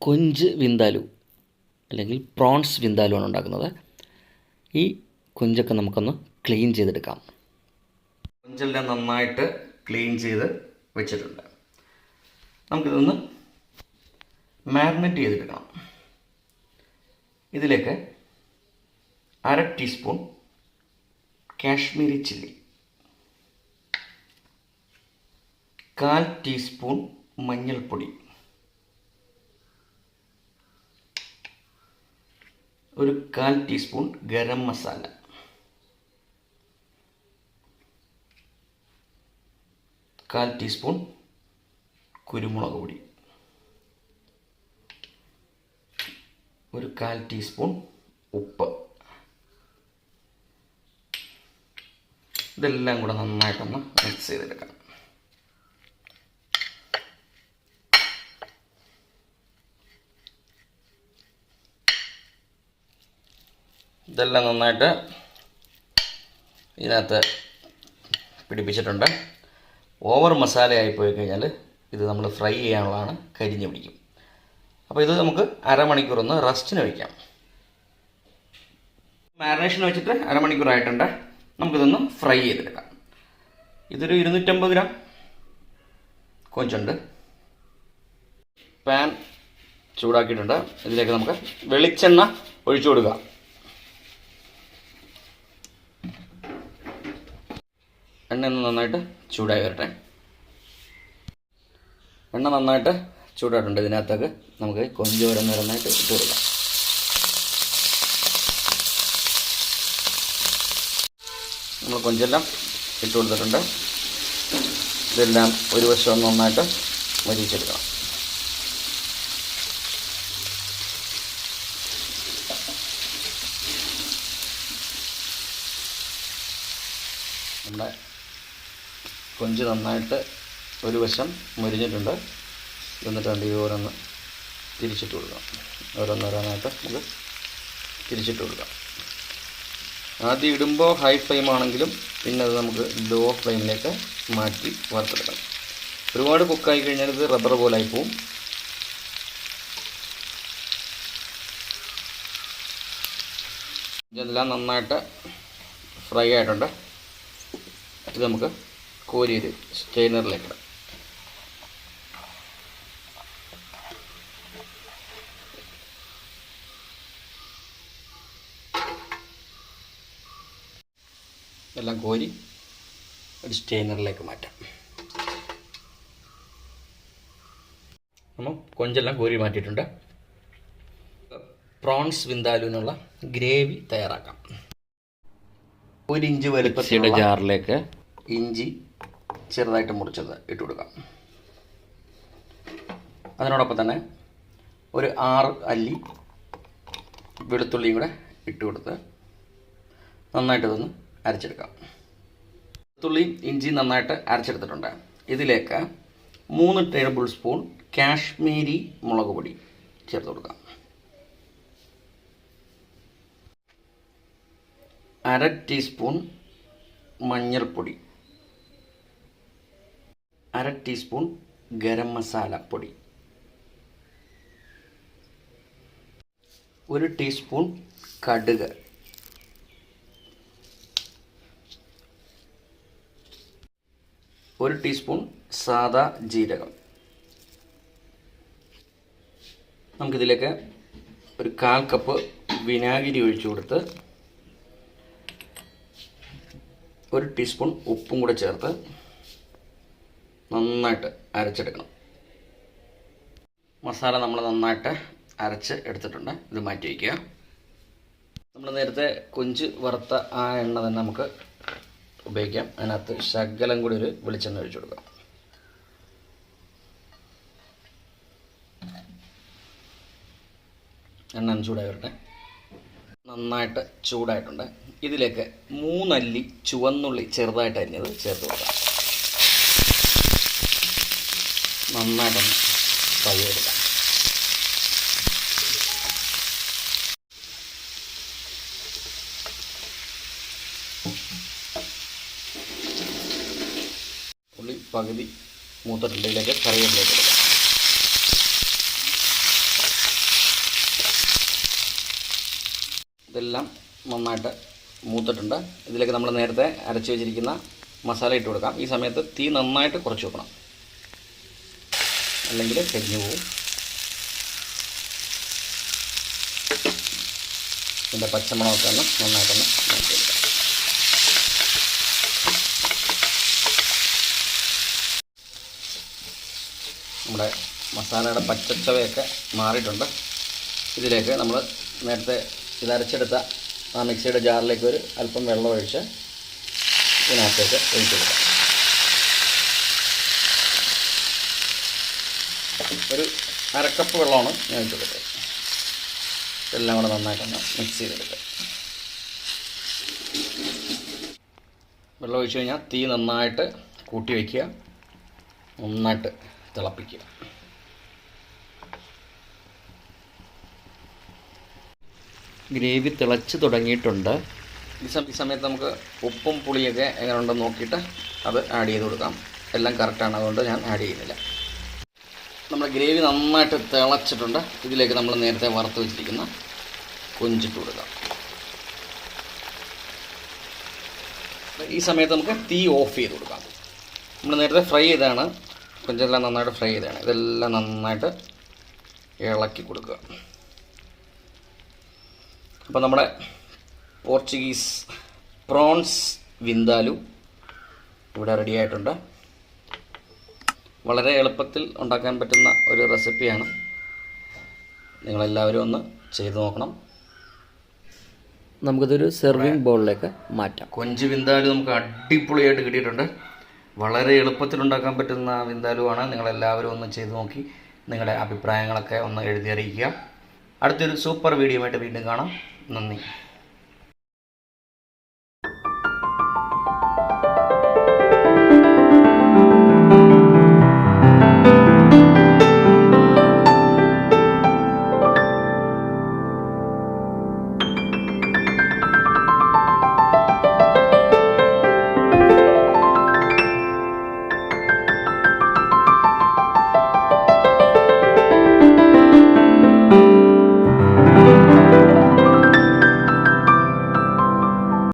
കൊഞ്ച് വിന്താലു അല്ലെങ്കിൽ പ്രോൺസ് വിന്താലു ആണ് ഉണ്ടാക്കുന്നത്. ഈ കൊഞ്ചൊക്കെ നമുക്കൊന്ന് ക്ലീൻ ചെയ്തെടുക്കാം. കൊഞ്ചെല്ലാം നന്നായിട്ട് ക്ലീൻ ചെയ്ത് വെച്ചിട്ടുണ്ട്. നമുക്കിതൊന്ന് മാരിനേറ്റ് ചെയ്തെടുക്കണം. ഇതിലേക്ക് 1/2 ടീസ്പൂൺ കാശ്മീരി ചില്ലി, 1/4 ടീസ്പൂൺ മഞ്ഞൾപ്പൊടി, ഒരു 1/4 ടീസ്പൂൺ ഗരം മസാല, കാൽ ടീസ്പൂൺ കുരുമുളക് പൊടി, ഒരു 1/4 ടീസ്പൂൺ ഉപ്പ്. ഇതെല്ലാം കൂടെ നന്നായിട്ടൊന്ന് മിക്സ് ചെയ്തെടുക്കാം. ഇതെല്ലാം നന്നായിട്ട് ഇതിനകത്ത് പിടിപ്പിച്ചിട്ടുണ്ട്. ഓവർ മസാലയായി പോയി കഴിഞ്ഞാൽ ഇത് നമ്മൾ ഫ്രൈ ചെയ്യാനുള്ളതാണ്, കരിഞ്ഞ് പിടിക്കും. അപ്പോൾ ഇത് നമുക്ക് അരമണിക്കൂർ റെസ്റ്റിന് വയ്ക്കാം. മാരിനേഷൻ വെച്ചിട്ട് അരമണിക്കൂറായിട്ടുണ്ട്. നമുക്കിതൊന്ന് ഫ്രൈ ചെയ്തെടുക്കാം. ഇതൊരു 250 ഗ്രാം കൊഞ്ചുണ്ട്. പാൻ ചൂടാക്കിയിട്ടുണ്ട്. ഇതിലേക്ക് നമുക്ക് വെളിച്ചെണ്ണ ഒഴിച്ചു കൊടുക്കുക. എണ്ണ ഒന്ന് നന്നായിട്ട് ചൂടായി വരട്ടെ. എണ്ണ നന്നായിട്ട് ചൂടായിട്ടുണ്ട്. ഇതിനകത്തേക്ക് നമുക്ക് കൊഞ്ച് ഓരോന്നോരോന്നായിട്ട് ഇട്ട് കൊടുക്കാം. നമ്മൾ കൊഞ്ചെല്ലാം ഇട്ട് കൊടുത്തിട്ടുണ്ട്. ഇതെല്ലാം ഒരു വശം നന്നായിട്ട് മൊരിച്ചെടുക്കണം. നമ്മുടെ കൊഞ്ച് നന്നായിട്ട് ഒരു വശം മുരിഞ്ഞിട്ടുണ്ട്. എന്നിട്ട് വേണ്ട ഓരോന്ന് തിരിച്ചിട്ട് കൊടുക്കാം. ഓരോന്നോരോന്നായിട്ട് നമുക്ക് തിരിച്ചിട്ട് കൊടുക്കാം. ആദ്യം ഇടുമ്പോൾ ഹൈ ഫ്ലെയിം ആണെങ്കിലും പിന്നെ അത് നമുക്ക് ലോ ഫ്ലെയിമിലേക്ക് മാറ്റി വറുത്തെടുക്കണം. ഒരുപാട് കുക്കായി കഴിഞ്ഞാൽ ഇത് റബ്ബർ പോലായി പോവും. ഇതെല്ലാം നന്നായിട്ട് ഫ്രൈ ആയിട്ടുണ്ട്. ഇത് നമുക്ക് കോരിയൊരു സ്റ്റെയിനറിലേക്ക് ഇടാം. എല്ലാം കോരി ഒരു സ്റ്റെയിനറിലേക്ക് മാറ്റാം. നമ്മൾ കൊഞ്ചെല്ലാം കോരി മാറ്റിയിട്ടുണ്ട്. പ്രോൺസ് വിന്താലുവിനുള്ള ഗ്രേവി തയ്യാറാക്കാം. 1 ഇഞ്ച് വലുപ്പത്തിലുള്ള ജാറിലേക്ക് ഇഞ്ചി ചെറുതായിട്ട് മുറിച്ചത് ഇട്ട് കൊടുക്കാം. അതിനോടൊപ്പം തന്നെ ഒരു 6 അല്ലി വെളുത്തുള്ളിയും കൂടെ ഇട്ട് കൊടുത്ത് നന്നായിട്ട് ഇതൊന്ന് അരച്ചെടുക്കാം. വെളുത്തുള്ളിയും ഇഞ്ചി നന്നായിട്ട് അരച്ചെടുത്തിട്ടുണ്ട്. ഇതിലേക്ക് 3 ടേബിൾ സ്പൂൺ കാശ്മീരി മുളക് പൊടി ചേർത്ത് കൊടുക്കാം. 1/2 ടീസ്പൂൺ മഞ്ഞൾപ്പൊടി, 1/2 ടീസ്പൂൺ ഗരം മസാല പൊടി, 1 ടീസ്പൂൺ കടുക്, 1 ടീസ്പൂൺ സാദാ ജീരകം. നമുക്കിതിലേക്ക് ഒരു 1/4 കപ്പ് വിനാഗിരി ഒഴിച്ചു കൊടുത്ത് 1 ടീസ്പൂൺ ഉപ്പും കൂടെ ചേർത്ത് നന്നായിട്ട് അരച്ചെടുക്കണം. മസാല നമ്മൾ നന്നായിട്ട് അരച്ച് എടുത്തിട്ടുണ്ട്. ഇത് മാറ്റി വയ്ക്കുക. നമ്മൾ നേരത്തെ കൊഞ്ച് വറുത്ത ആ എണ്ണ തന്നെ നമുക്ക് ഉപയോഗിക്കാം. അതിനകത്ത് ശകലം കൂടി ഒരു വെളിച്ചെണ്ണ ഒഴിച്ചു കൊടുക്കാം. എണ്ണ ചൂടായി വരട്ടെ. നന്നായിട്ട് ചൂടായിട്ടുണ്ട്. ഇതിലേക്ക് 3 അല്ലി ചുവന്നുള്ളി ചെറുതായിട്ട് അരിഞ്ഞത് ചേർത്ത് കൊടുക്കാം. നന്നായിട്ടൊന്ന് ഫ്രൈ ചെയ്തെടുക്കാം. ഉള്ളി പകുതി മൂത്തിട്ടുണ്ടെങ്കിലേക്ക് കറിവേപ്പിലേക്ക് കൊടുക്കാം. ഇതെല്ലാം നന്നായിട്ട് മൂത്തിട്ടുണ്ട്. ഇതിലേക്ക് നമ്മൾ നേരത്തെ അരച്ച് വെച്ചിരിക്കുന്ന മസാല ഇട്ട് കൊടുക്കാം. ഈ സമയത്ത് തീ നന്നായിട്ട് കുറച്ച് വെക്കണം, അല്ലെങ്കിൽ കരിഞ്ഞു പോകും. ഇതിൻ്റെ പച്ചമണമൊക്കെ ഒന്ന് നന്നായിട്ടൊന്ന് മാറ്റിയെടുക്കാം. നമ്മുടെ മസാലയുടെ പച്ചച്ചവയൊക്കെ മാറിയിട്ടുണ്ട്. ഇതിലേക്ക് നമ്മൾ നേരത്തെ ഇതരച്ചെടുത്ത ആ മിക്സിയുടെ ജാറിലേക്ക് ഒരു അല്പം വെള്ളം ഒഴിച്ച് ഇതിനകത്തേക്ക് ഒഴിച്ചു കൊടുക്കാം. ഒരു അരക്കപ്പ് വെള്ളമാണ് ഞാൻ ഒഴിച്ചു കൊടുത്തത്. എല്ലാം കൂടെ നന്നായിട്ടൊന്ന് മിക്സ് ചെയ്തെടുക്കുക. വെള്ളം ഒഴിച്ച് കഴിഞ്ഞാൽ തീ നന്നായിട്ട് കൂട്ടി വയ്ക്കുക, നന്നായിട്ട് തിളപ്പിക്കുക. ഗ്രേവി തിളച്ച് തുടങ്ങിയിട്ടുണ്ട്. ഈ സമയത്ത് നമുക്ക് ഉപ്പും പുളിയൊക്കെ എങ്ങനെ ഉണ്ടെന്ന് നോക്കിയിട്ട് അത് ആഡ് ചെയ്ത് കൊടുക്കാം. എല്ലാം കറക്റ്റാണ്, അതുകൊണ്ട് ഞാൻ ആഡ് ചെയ്യുന്നില്ല. നമ്മുടെ ഗ്രേവി നന്നായിട്ട് തിളച്ചിട്ടുണ്ട്. ഇതിലേക്ക് നമ്മൾ നേരത്തെ വറുത്ത് വെച്ചിരിക്കുന്ന കൊഞ്ചിട്ട് കൊടുക്കാം. ഈ സമയത്ത് നമുക്ക് തീ ഓഫ് ചെയ്ത് കൊടുക്കാം. നമ്മൾ നേരത്തെ ഫ്രൈ ചെയ്താണ്, കൊഞ്ചെല്ലാം നന്നായിട്ട് ഫ്രൈ ചെയ്താണ്. ഇതെല്ലാം നന്നായിട്ട് ഇളക്കി കൊടുക്കുക. അപ്പോൾ നമ്മുടെ പോർച്ചുഗീസ് പ്രോൺസ് വിന്താലു ഇവിടെ റെഡി ആയിട്ടുണ്ട്. വളരെ എളുപ്പത്തിൽ ഉണ്ടാക്കാൻ പറ്റുന്ന ഒരു റെസിപ്പിയാണ്. നിങ്ങളെല്ലാവരും ഒന്ന് ചെയ്ത് നോക്കണം. നമുക്കിതൊരു സെർവിങ് ബൗളിലേക്ക് മാറ്റാം. കൊഞ്ച് വിന്താലു നമുക്ക് അടിപൊളിയായിട്ട് കിട്ടിയിട്ടുണ്ട്. വളരെ എളുപ്പത്തിൽ ഉണ്ടാക്കാൻ പറ്റുന്ന വിന്താലുവാണ്. നിങ്ങളെല്ലാവരും ഒന്ന് ചെയ്ത് നോക്കി നിങ്ങളുടെ അഭിപ്രായങ്ങളൊക്കെ ഒന്ന് എഴുതി അറിയിക്കുക. അടുത്തൊരു സൂപ്പർ വീഡിയോ ആയിട്ട് വീണ്ടും കാണാം. നന്ദി.